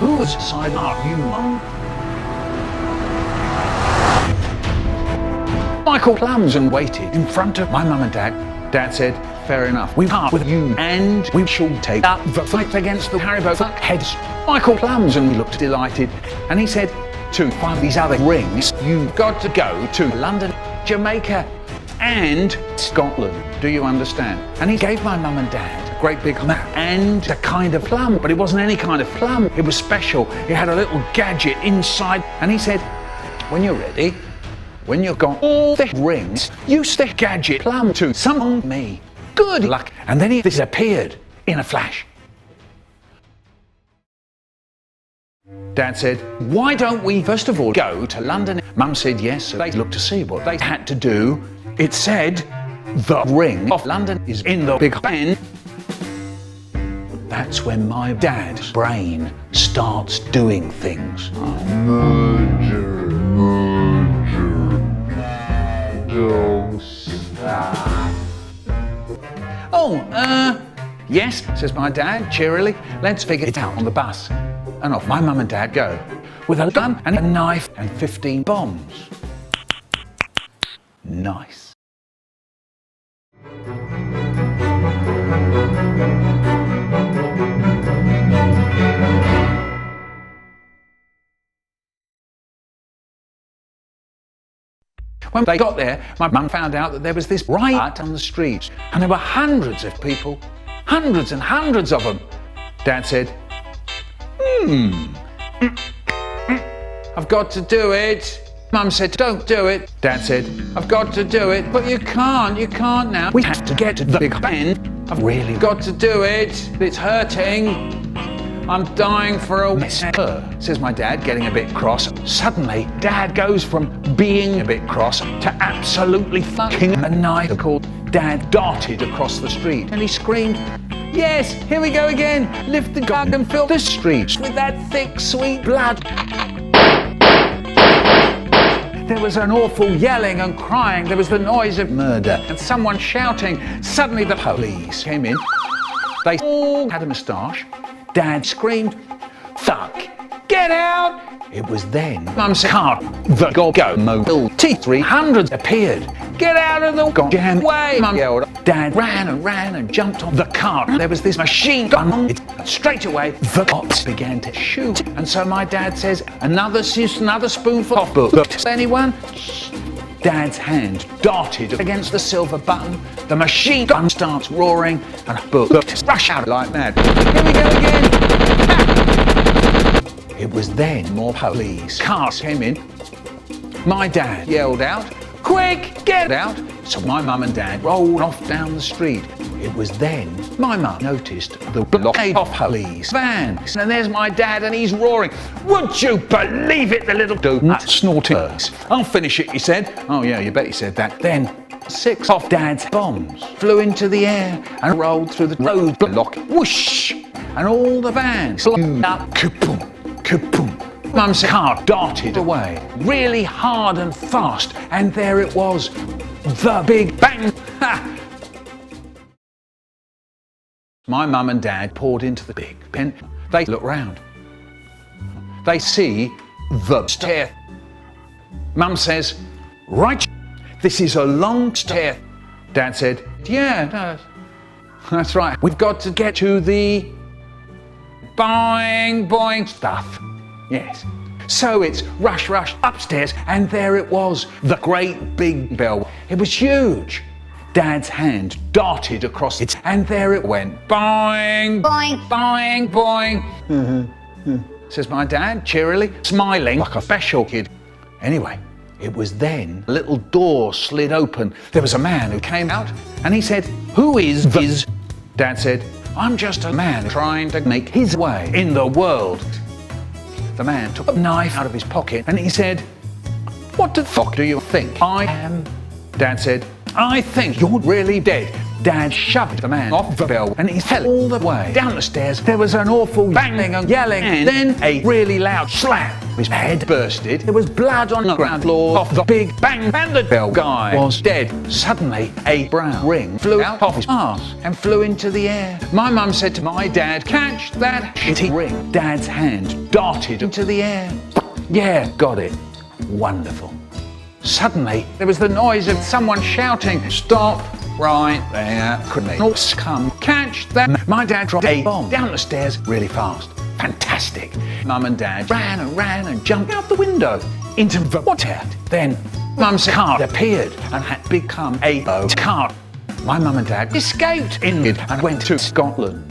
Whose side are you on? Michael Plumson waited in front of my mum and dad. Dad said, fair enough, we part with you and we shall take up the fight against the Harrybo fuckheads. Michael Plumson looked delighted and he said, to find these other rings, you've got to go to London, Jamaica and Scotland. Do you understand? And he gave my mum and dad a great big map and a kind of plum, but it wasn't any kind of plum, it was special. It had a little gadget inside and he said, when you're ready, when you've got all the rings, use the gadget plum to summon me. Good luck. And then he disappeared in a flash. Dad said, why don't we first of all go to London? Mum said yes, so they looked to see what they had to do. It said, the ring of London is in the Big Ben. That's when my dad's brain starts doing things. Merger. Don't stop. Oh, yes, says my dad cheerily. Let's figure it out on the bus. And off my mum and dad go, with a gun and a knife and 15 bombs. Nice. When they got there, my mum found out that there was this riot on the streets, and there were hundreds of people, hundreds and hundreds of them. Dad said, I've got to do it. Mum said, don't do it. Dad said, I've got to do it. But you can't now. We have to get to the Big Ben. I've really got to do it. It's hurting. I'm dying for a whisper, says my dad, getting a bit cross. Suddenly, Dad goes from being a bit cross to absolutely fucking maniacal. Dad darted across the street and he screamed, yes, here we go again. Lift the gun and fill the streets with that thick, sweet blood. There was an awful yelling and crying. There was the noise of murder and someone shouting. Suddenly the police came in. They all had a moustache. Dad screamed, fuck, get out! It was then Mum's car, the Go Mobile T300 appeared. Get out of the goddamn way, Mum yelled. Dad ran and jumped on the car. There was this machine gun. Straight away, the cops began to shoot. And so my dad says, another spoonful of book. Anyone? Dad's hand darted against the silver button. The machine gun starts roaring and bullets rush out like mad. Here we go again. Ha! It was then more police cars came in. My dad yelled out, quick, get out. So my mum and dad rolled off down the street. It was then my mum noticed the blockade of police vans. And there's my dad and he's roaring, would you believe it, the little donut snorting. I'll finish it, he said. Oh yeah, you bet he said that. Then 6 of Dad's bombs flew into the air and rolled through the roadblock. Whoosh! And all the vans blew up. Kaboom! Kaboom! Mum's car darted away, really hard and fast, and there it was, the Big Bang! Ha! My mum and dad poured into the Big Ben. They look round. They see the stair. Mum says, right, this is a long stair. Dad said, yeah, no, that's right. We've got to get to the boing stuff. Yes. So it's rush upstairs, and there it was, the great big bell. It was huge. Dad's hand darted across it, and there it went. Boing, boing, boing, boing. Says my dad, cheerily, smiling like a special kid. Anyway, it was then a little door slid open. There was a man who came out, and he said, who is this? Dad said, I'm just a man trying to make his way in the world. The man took a knife out of his pocket, and he said, what the fuck do you think I am? Dad said, I think you're really dead. Dad shoved the man off the bell and he fell all the way down the stairs. There was an awful banging and yelling and then a really loud slap. His head bursted. There was blood on the ground floor off the big bang and the bell guy was dead. Suddenly a brown ring flew out of his arse and flew into the air. My mum said to my dad, "Catch that shitty ring." Dad's hand darted into the air. Yeah, got it. Wonderful. Suddenly there was the noise of someone shouting, "Stop right there." Couldn't come catch that. My dad dropped a bomb down the stairs really fast. Fantastic. Mum and Dad ran and jumped out the window into the water. Then Mum's car appeared and had become a boat car. My mum and Dad escaped in it and went to Scotland.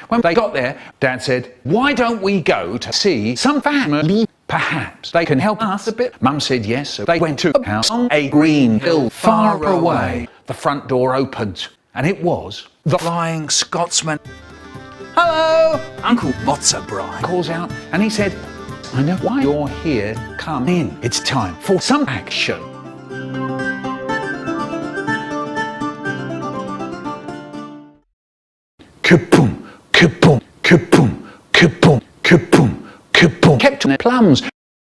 When they got there, Dad said, "Why don't we go to see some family? Perhaps they can help us a bit." Mum said yes, so they went to a house on a green hill far away. The front door opened, and it was the Flying Scotsman. "Hello!" Uncle Mozza calls out, and he said, "I know why you're here. Come in. It's time for some action." Kaboom! Kaboom, kaboom, kaboom, kaboom, kaboom. CaptainPlums